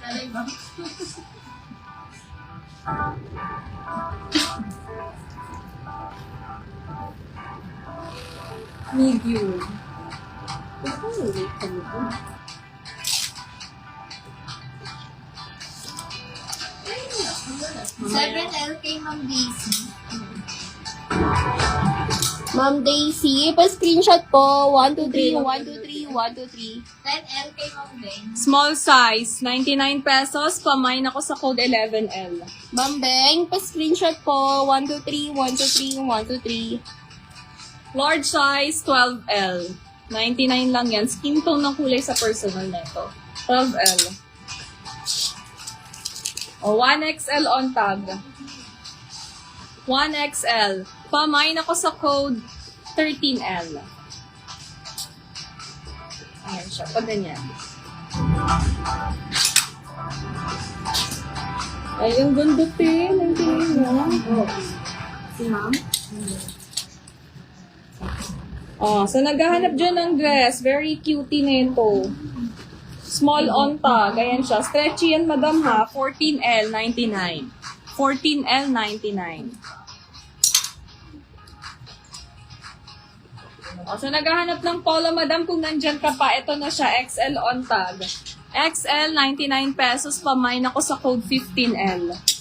Alay ba? Medium. Ito, wait ka nito. Seven LK Ma'am Daisy. Ma'am Daisy, pa-screenshot po. 1, 2, 3, 1, 2, 3, 1, 2, 3. 10 LK Ma'am Beng. Small size, 99 pesos. Pamain ako sa code 11L. Ma'am Beng, pa-screenshot po. 1, 2, 3, 1, 2, 3, 1, 2, 3. Large size, 12L. 99 lang yan. Skin tone ng kulay sa personal neto. 12L. O, 1XL on tag. 1XL. Pamain ako sa code 13L. Ayan siya. Pag ganyan. Ay, ang ganda din. Ang tingin mo. Si ma'am? Oh, so naghahanap dyan ng dress. Very cutie nito. Small on tag. Ayan siya. Stretchy yan, madam ha. 14L, 99. 14L, 99. Oh, so naghahanap ng polo, madam. Kung nandyan ka pa, ito na siya. XL on tag. XL, 99 pesos. Pamain ako sa code 15L.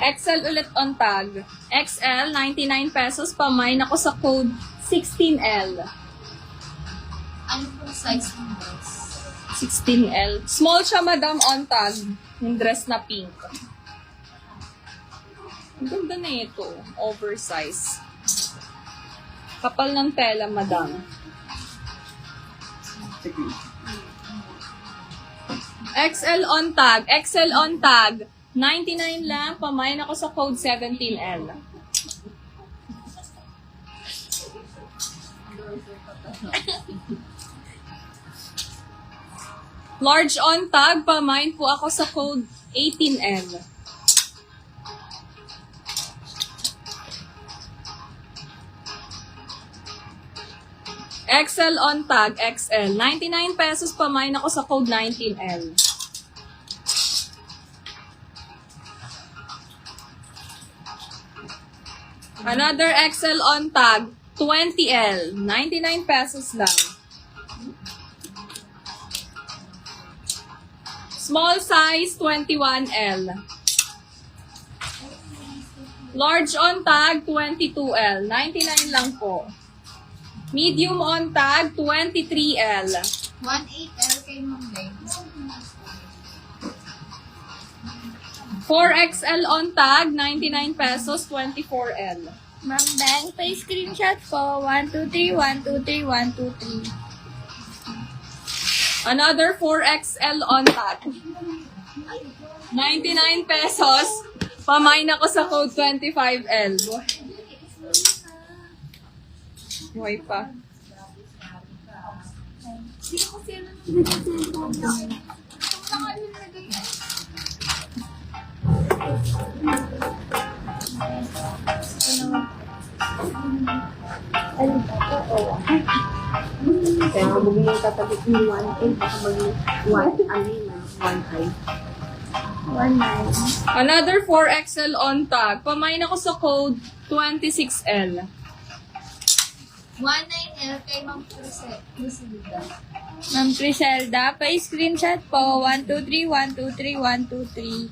XL ulit on tag. XL, 99 pesos. Pamain ako sa code 16L. Ano pong size ng dress? 16L. Small siya, madam, on tag. Yung dress na pink. Ang ganda na ito. Oversize. Kapal ng tela, madam. XL on tag. XL on tag. 99 lang. Pamain ako sa code 17L. Large on tag. Pamain po ako sa code 18L. XL on tag. XL. 99 pesos. Pamain ako sa code 19L. Another XL on tag, 20L, 99 pesos lang. Small size, 21L. Large on tag, 22L, 99 lang po. Medium on tag, 23L. 18 LK Ma'am Beng. 4XL on tag, 99 pesos, 24L. Ma'am Beng, pa-screenshot po. 1, 2, 3, 1, 2, 3, 1, 2, 3. Another 4XL on tag. 99 pesos. Pamain ako sa code 25L. Buhay pa. Sino ko sila nang Ano ba ito? Oo. Kaya nga bumili yung tatagit ng 1.8 baka maging 1, ano yun na, 1.5. 1.9. Another 4XL on tag. Pamain ako sa code 26L. 19 LK Ma'am Criselda. Ma'am Criselda, pa-screenshot po. 1, 2, 3, 1, 2, 3, 1, 2, 3.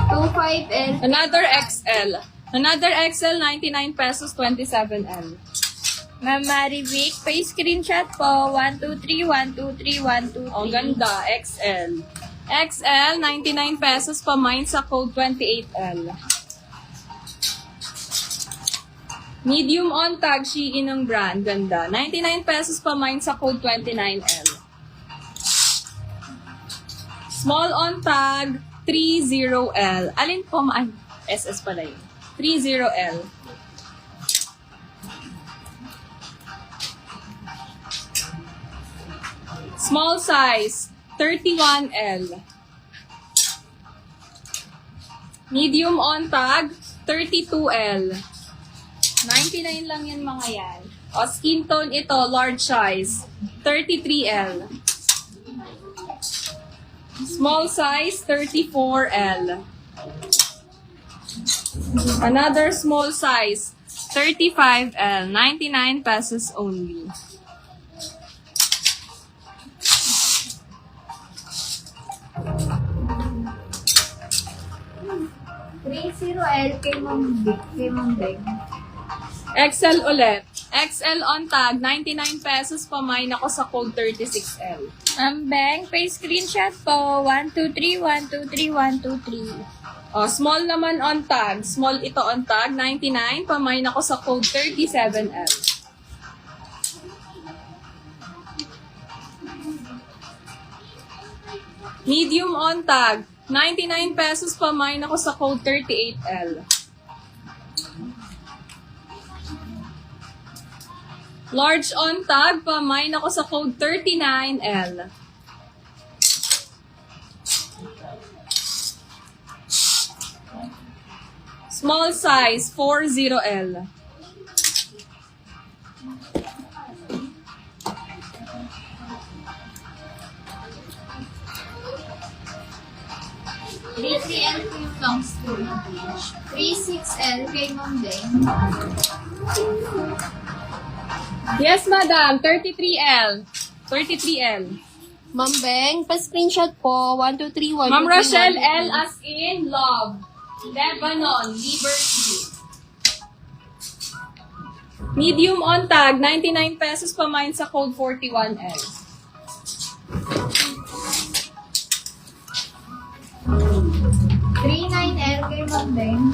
25L. Another XL. Another XL, 99 pesos, 27L. Ma'am Marivic, pa-screenshot po. 1, 2, 3, 1, 2, 3, 1, 2, 3. Ang ganda, XL. XL, 99 pesos, pamain sa code 28L. Medium on tag, Shein ng brand. Ganda. 99 pesos pamain sa code 29L. Small on tag, 30L. Alin po ay, SS pala yun. 30L. Small size, 31L. Medium on tag, 32L. 99 lang yan mga yan. O, skin tone ito, large size, 33L. Small size, 34L. Another small size, 35L, 99 pesos only. Grade 0L kay Ma'am Beng. XL ulit. XL on tag, 99 pesos pa mine ako sa code 36L. Beng, pay screenshot po. 123, 123, 123. O, small naman on tag. Small ito on tag, 99 pa mine ako sa code 37L. Medium on tag, 99 pesos pa mine ako sa code 38L. Large on tag, pa mine ako sa code 39L. Small size, 40L. Grade 3L po yung long storage. 36L kay Ma'am Beng. Yes, madam. 33L. 33L. Ma'am Beng, pa-screenshot po. 123, 123. Ma'am Rochelle, L as in love. Lebanon, liberty. Medium on tag, 99 pesos pa mine sa code 41L. Grade 9L kay Ma'am Beng.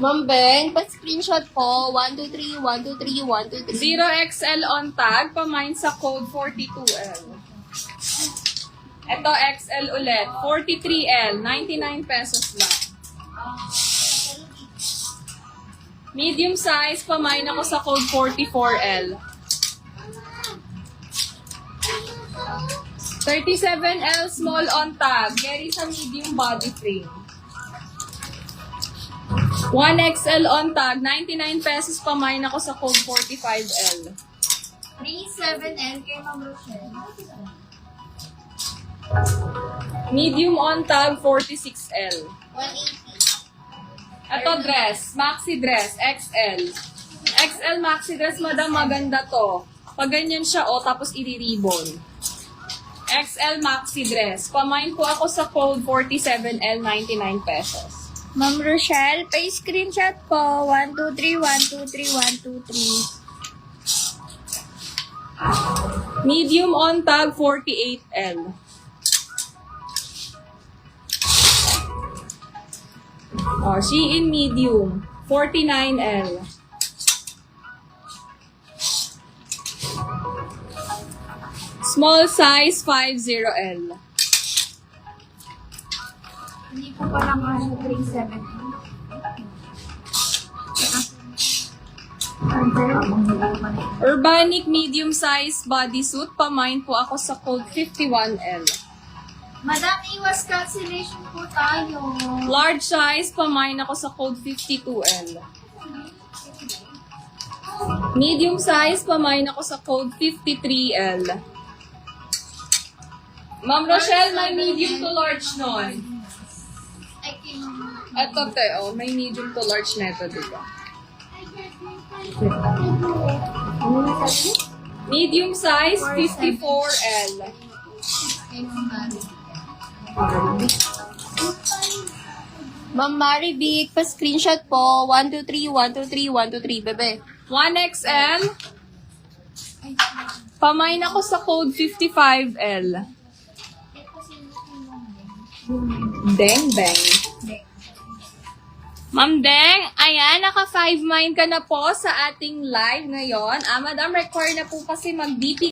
Ma'am Beng, pa-screenshot po. 123, 123, 123. 0XL on tag, pa mine sa code 42L. Ito, XL ulit. 43L, 99 pesos lang. Medium size, pa mine ako sa code 44L. 37L, small on tag. Carry sa medium body frame. 1XL on tag, 99 pesos pa mine ako sa code 45L. 37L kay Ma'am Rochelle. Medium on tag, 46L. 180. Ito dress, maxi dress, XL. XL maxi dress, madam, maganda to. Pag ganyan siya, tapos i-ribbon. XL maxi dress. Pamain po ako sa code 47L, 99 pesos. Ma'am Rochelle, pay screenshot po. 123, 123, 123. Medium on tag, 48L. Shein medium, 49L. Small size, 50L. Hindi po pala mga grade 7. Urbanic medium size bodysuit, pamain po ako sa code 51L. Madam, iwas cancellation po tayo. Large size, pamain ako sa code 52L. Medium size, pamain ako sa code 53L. Ma'am Rochelle, may medium to large nun. Ay, kay Ma'am. Ito, may medium to large na ito, diba? Medium size, 54L. Kay Ma'am Mari. Ma'am Marivic, pa-screenshot po. 123, 123, 123. Bebe. 1XL. Pamain ako sa code 55L. Deng, beng. Ma'am Deng, ayan, naka 5 mine ka na po sa ating live ngayon. Madam, require na po kasi mag-DP